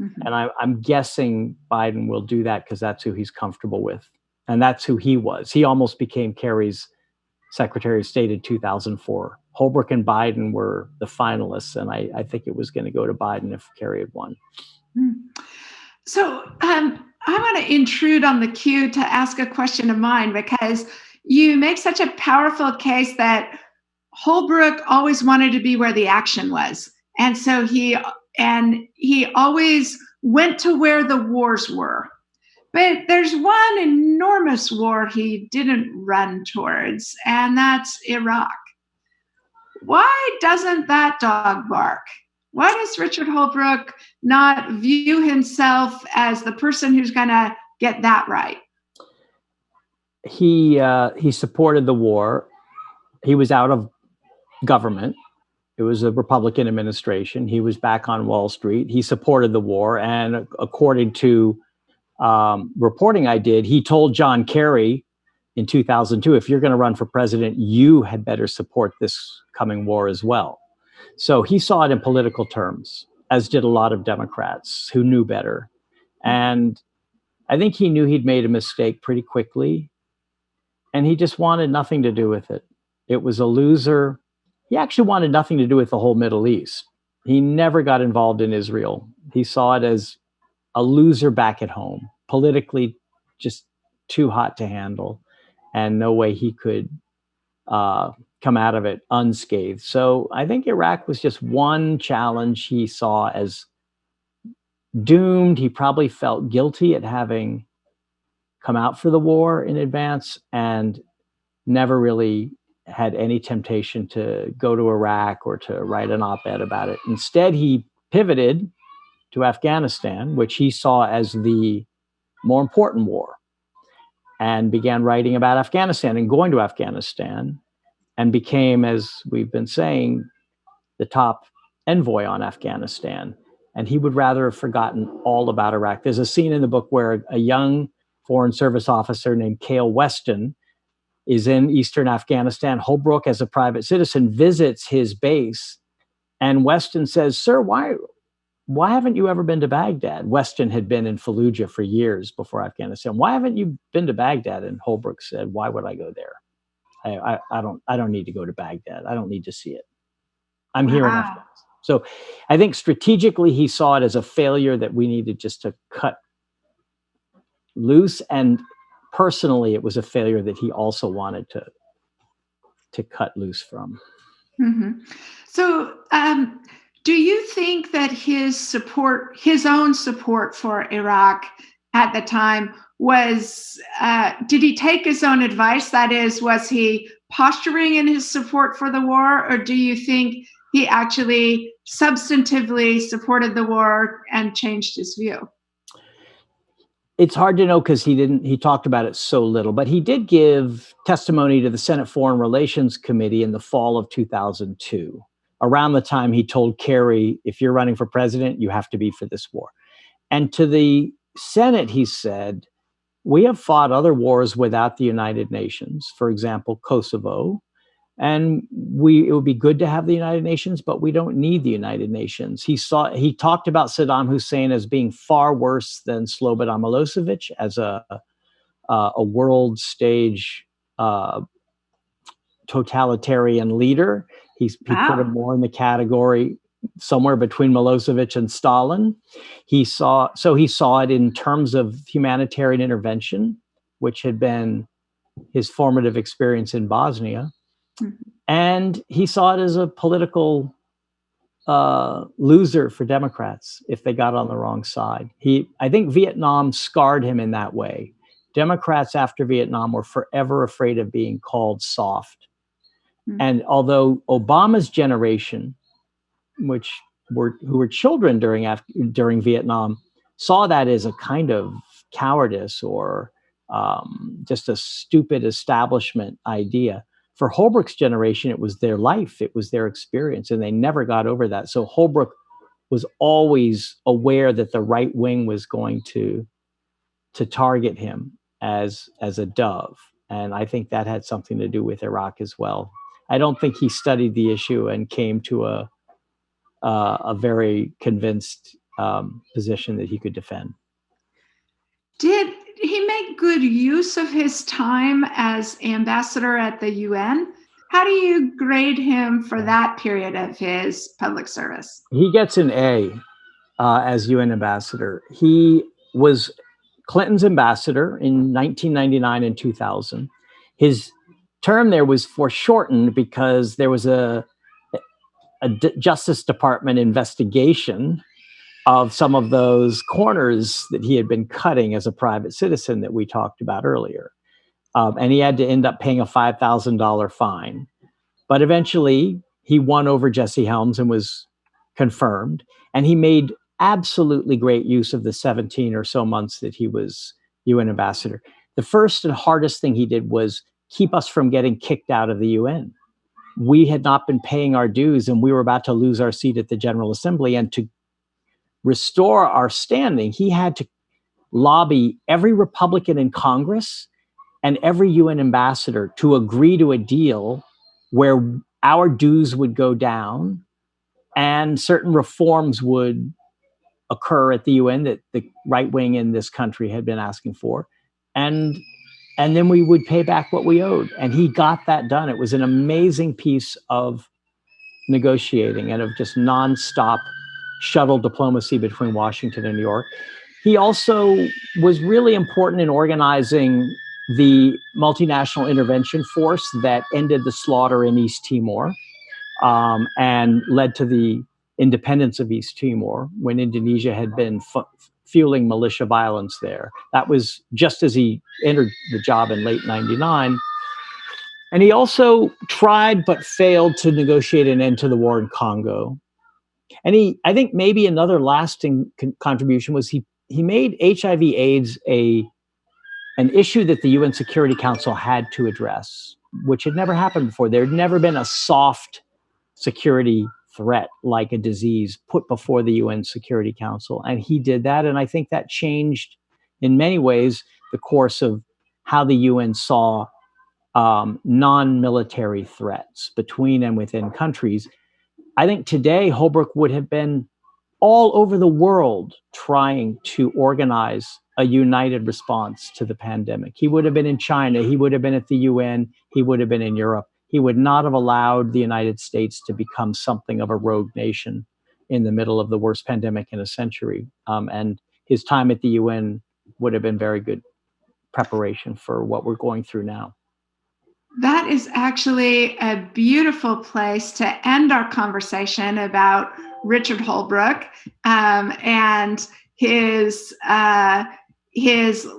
Mm-hmm. And I'm guessing Biden will do that because that's who he's comfortable with. And that's who he was. He almost became Kerry's Secretary of State in 2004. Holbrooke and Biden were the finalists, and I think it was going to go to Biden if Kerry had won. So I want to intrude on the queue to ask a question of mine, because you make such a powerful case that Holbrooke always wanted to be where the action was. And so he always went to where the wars were. But there's one enormous war he didn't run towards, and that's Iraq. Why doesn't that dog bark? Why does Richard Holbrooke not view himself as the person who's going to get that right? He supported the war. He was out of government. It was a Republican administration. He was back on Wall Street. He supported the war. And according to reporting I did, he told John Kerry in 2002, if you're going to run for president, you had better support this coming war as well. So he saw it in political terms, as did a lot of Democrats who knew better. And I think he knew he'd made a mistake pretty quickly, and he just wanted nothing to do with it. It was a loser. He actually wanted nothing to do with the whole Middle East. He never got involved in Israel. He saw it as a loser back at home, politically just too hot to handle, and no way he could come out of it unscathed. So I think Iraq was just one challenge he saw as doomed. He probably felt guilty at having come out for the war in advance and never really had any temptation to go to Iraq or to write an op-ed about it. Instead, he pivoted to Afghanistan, which he saw as the more important war, and began writing about Afghanistan and going to Afghanistan, and became, as we've been saying, the top envoy on Afghanistan. And he would rather have forgotten all about Iraq. There's a scene in the book where a young Foreign Service officer named Cale Weston is in Eastern Afghanistan. Holbrooke, as a private citizen, visits his base, and Weston says, "Sir, why haven't you ever been to Baghdad?" Weston had been in Fallujah for years before Afghanistan. "Why haven't you been to Baghdad?" And Holbrooke said, "Why would I go there? I don't need to go to Baghdad. I don't need to see it. I'm here in Afghanistan." So I think strategically he saw it as a failure that we needed just to cut loose, and personally it was a failure that he also wanted to cut loose from. Mm-hmm. So do you think that his own support for Iraq at the time was, did he take his own advice? That is, was he posturing in his support for the war, or do you think he actually substantively supported the war and changed his view? It's hard to know because he talked about it so little, but he did give testimony to the Senate Foreign Relations Committee in the fall of 2002. Around the time he told Kerry, if you're running for president, you have to be for this war. And to the Senate, he said, we have fought other wars without the United Nations, for example, Kosovo. And it would be good to have the United Nations, but we don't need the United Nations. He talked about Saddam Hussein as being far worse than Slobodan Milosevic as a world stage totalitarian leader. He put him more in the category somewhere between Milosevic and Stalin. He saw it in terms of humanitarian intervention, which had been his formative experience in Bosnia. Mm-hmm. And he saw it as a political loser for Democrats if they got on the wrong side. I think Vietnam scarred him in that way. Democrats after Vietnam were forever afraid of being called soft. Mm-hmm. And although Obama's generation, who were children during Vietnam, saw that as a kind of cowardice or just a stupid establishment idea, for Holbrooke's generation, it was their life, it was their experience, and they never got over that. So Holbrooke was always aware that the right wing was going to target him as a dove. And I think that had something to do with Iraq as well. I don't think he studied the issue and came to a very convinced position that he could defend. Did he make good use of his time as ambassador at the UN? How do you grade him for that period of his public service? He gets an A as UN ambassador. He was Clinton's ambassador in 1999 and 2000. His term there was foreshortened because there was a Justice Department investigation of some of those corners that he had been cutting as a private citizen that we talked about earlier. And he had to end up paying a $5,000 fine. But eventually he won over Jesse Helms and was confirmed. And he made absolutely great use of the 17 or so months that he was UN ambassador. The first and hardest thing he did was keep us from getting kicked out of the UN. We had not been paying our dues and we were about to lose our seat at the General Assembly. And to restore our standing, he had to lobby every Republican in Congress and every UN ambassador to agree to a deal where our dues would go down and certain reforms would occur at the UN that the right wing in this country had been asking for. And then we would pay back what we owed. And he got that done. It was an amazing piece of negotiating and of just nonstop shuttle diplomacy between Washington and New York. He also was really important in organizing the multinational intervention force that ended the slaughter in East Timor and led to the independence of East Timor when Indonesia had been fueling militia violence there. That was just as he entered the job in late 99. And he also tried but failed to negotiate an end to the war in Congo. And I think maybe another lasting contribution was he made HIV/AIDS an issue that the UN Security Council had to address, which had never happened before. There had never been a soft security threat like a disease put before the UN Security Council. And he did that. And I think that changed in many ways the course of how the UN saw non-military threats between and within countries. I think today Holbrooke would have been all over the world trying to organize a united response to the pandemic. He would have been in China. He would have been at the UN. He would have been in Europe. He would not have allowed the United States to become something of a rogue nation in the middle of the worst pandemic in a century. And his time at the UN would have been very good preparation for what we're going through now. That is actually a beautiful place to end our conversation about Richard Holbrooke and his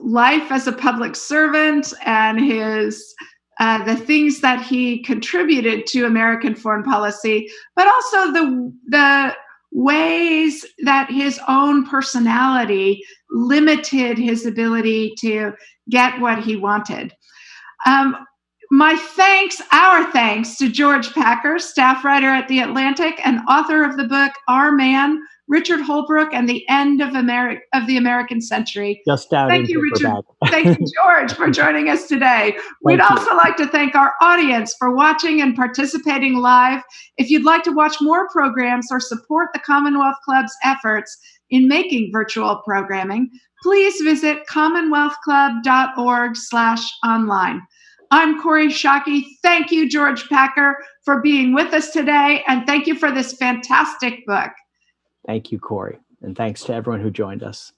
life as a public servant and the things that he contributed to American foreign policy, but also the ways that his own personality limited his ability to get what he wanted. Our thanks to George Packer, staff writer at The Atlantic and author of the book, Our Man, Richard Holbrooke and the End of the American Century. Just out Thank you, Richard. Thank you, George, for joining us today. We'd also like to thank our audience for watching and participating live. If you'd like to watch more programs or support the Commonwealth Club's efforts in making virtual programming, please visit commonwealthclub.org/online. I'm Kori Schake. Thank you, George Packer, for being with us today, and thank you for this fantastic book. Thank you, Kori, and thanks to everyone who joined us.